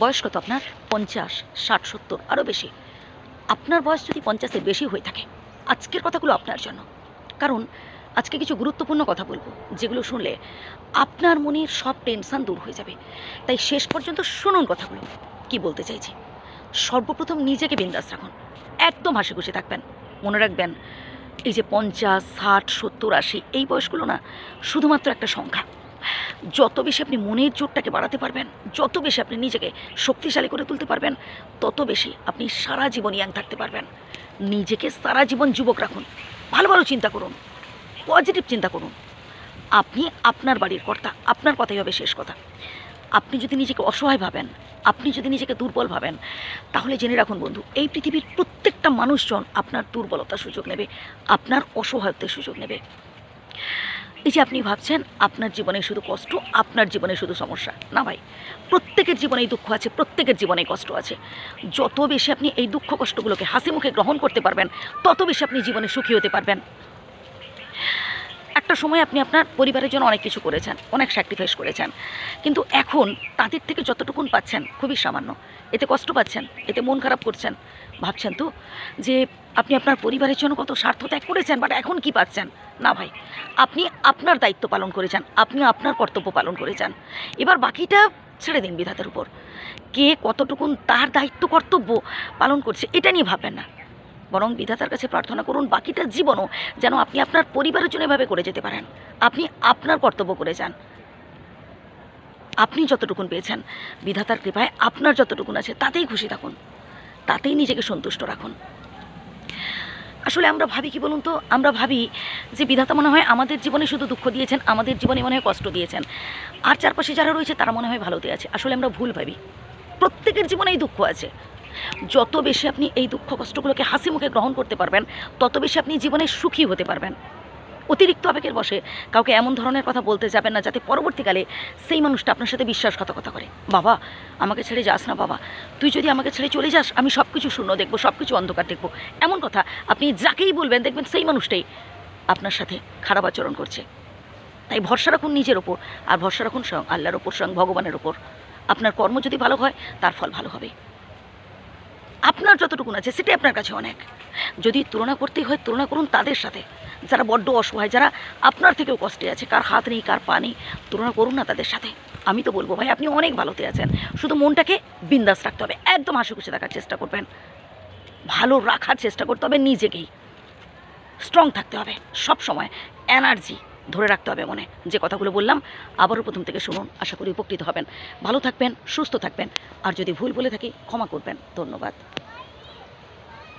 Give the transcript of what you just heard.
বয়স কত আপনার? 50, 60, 70, আরও বেশি। আপনার বয়স যদি 50-এর বেশি হয়ে থাকে, আজকের কথাগুলো আপনার জন্য। কারণ আজকে কিছু গুরুত্বপূর্ণ কথা বলবো, যেগুলো শুনলে আপনার মনের সব টেনশন দূর হয়ে যাবে। তাই শেষ পর্যন্ত শুনুন কথাগুলো। কি বলতে চাইছি, সর্বপ্রথম নিজেকে বিন্দাস রাখুন, একদম হাসি খুশি থাকবেন। মনে রাখবেন, এই যে 50, 60, 70, 80 এই বয়সগুলো না শুধুমাত্র একটা সংখ্যা। যত বেশি আপনি মনের জোরটাকে বাড়াতে পারবেন, যত বেশি আপনি নিজেকে শক্তিশালী করে তুলতে পারবেন, তত বেশি আপনি সারা জীবন ইয়াং থাকতে পারবেন। নিজেকে সারা জীবন যুবক রাখুন, ভালো ভালো চিন্তা করুন, পজিটিভ চিন্তা করুন। আপনি আপনার বাড়ির কর্তা, আপনার কথাই হবে শেষ কথা। আপনি যদি নিজেকে অসহায় ভাবেন, আপনি যদি নিজেকে দুর্বল ভাবেন, তাহলে জেনে রাখুন বন্ধু, এই পৃথিবীর প্রত্যেকটা মানুষজন আপনার দুর্বলতার সুযোগ নেবে, আপনার অসহায়ত্বের সুযোগ নেবে। এই যে আপনি ভাবছেন আপনার জীবনে শুধু কষ্ট, আপনার জীবনে শুধু সমস্যা, না ভাই, প্রত্যেকের জীবনেই দুঃখ আছে, প্রত্যেকের জীবনেই কষ্ট আছে। যত বেশি আপনি এই দুঃখ কষ্টগুলোকে হাসি মুখে গ্রহণ করতে পারবেন, তত বেশি আপনি জীবনে সুখী হতে পারবেন। একটা সময় আপনি আপনার পরিবারের জন্য অনেক কিছু করেছেন, অনেক স্যাক্রিফাইস করেছেন, কিন্তু এখন তাদের থেকে যতটুকুন পাচ্ছেন খুবই সামান্য। এতে কষ্ট পাচ্ছেন, এতে মন খারাপ করছেন। ভাবছেন তো যে আপনি আপনার পরিবারের জন্য কত স্বার্থ ত্যাগ করেছেন, বাট এখন কি পাচ্ছেন? না ভাই, আপনি আপনার দায়িত্ব পালন করে যান, আপনি আপনার কর্তব্য পালন করে যান। এবার বাকিটা ছেড়ে দিন বিধাতার উপর। কে কতটুকুন তার দায়িত্ব কর্তব্য পালন করছে এটা নিয়ে ভাববেন না, বরং বিধাতার কাছে প্রার্থনা করুন বাকিটা জীবনও যেন আপনি আপনার পরিবারের জন্য এভাবে করে যেতে পারেন। আপনি আপনার কর্তব্য করে যান। আপনি যতটুকুন পেয়েছেন বিধাতার কৃপায়, আপনার যতটুকুন আছে তাতেই খুশি থাকুন, তাতেই নিজেকে সন্তুষ্ট রাখুন। আসলে আমরা ভাবি কি বলুন তো, আমরা ভাবি যে বিধাতা মনে হয় আমাদের জীবনে শুধু দুঃখ দিয়েছেন, আমাদের জীবনে মনে হয় কষ্ট দিয়েছেন, আর চারপাশে যারা রয়েছে তারা মনে হয় ভালোতে আছে। আসলে আমরা ভুল ভাবি, প্রত্যেকের জীবনেই দুঃখ আছে। যত বেশি আপনি এই দুঃখ কষ্টগুলোকে হাসি মুখে গ্রহণ করতে পারবেন, তত বেশি আপনি জীবনে সুখী হতে পারবেন। অতিরিক্ত আবেগের বশে কাউকে এমন ধরনের কথা বলতে যাবেন না যাতে পরবর্তীকালে সেই মানুষটা আপনার সাথে বিশ্বাসঘাতকতা করে। বাবা আমাকে ছেড়ে যাস না, বাবা তুই যদি আমাকে ছেড়ে চলে যাস আমি সব কিছু শূন্য দেখবো, সব কিছু অন্ধকার দেখবো। এমন কথা আপনি যাকেই বলবেন দেখবেন সেই মানুষটাই আপনার সাথে খারাপ আচরণ করছে। তাই ভরসা রাখুন নিজের ওপর, আর ভরসা রাখুন স্বয়ং আল্লাহর ওপর, স্বয়ং ভগবানের ওপর। আপনার কর্ম যদি ভালো হয় তার ফল ভালো হবে। আপনার যতটুকুন আছে সেটাই আপনার কাছে অনেক। যদি তুলনা করতেই হয় তুলনা করুন তাদের সাথে যারা বড্ড অসহায়, যারা আপনার থেকেও কষ্টে আছে, কার হাত নেই কার পা নেই, তুলনা করুন না তাদের সাথে। আমি তো বলবো ভাই আপনি অনেক ভালোতে আছেন, শুধু মনটাকে বিন্দাস রাখতে হবে, একদম হাসি খুশি থাকার চেষ্টা করবেন, ভালো রাখার চেষ্টা করতে হবে, নিজেকেই স্ট্রং থাকতে হবে, সব সময় এনার্জি ধরে রাখতে হবে মনে। যে কথাগুলো বললাম আবারও প্রথম থেকে শুনুন, আশা করি উপকৃত হবেন। ভালো থাকবেন, সুস্থ থাকবেন, আর যদি ভুল বলে থাকি ক্ষমা করবেন। ধন্যবাদ।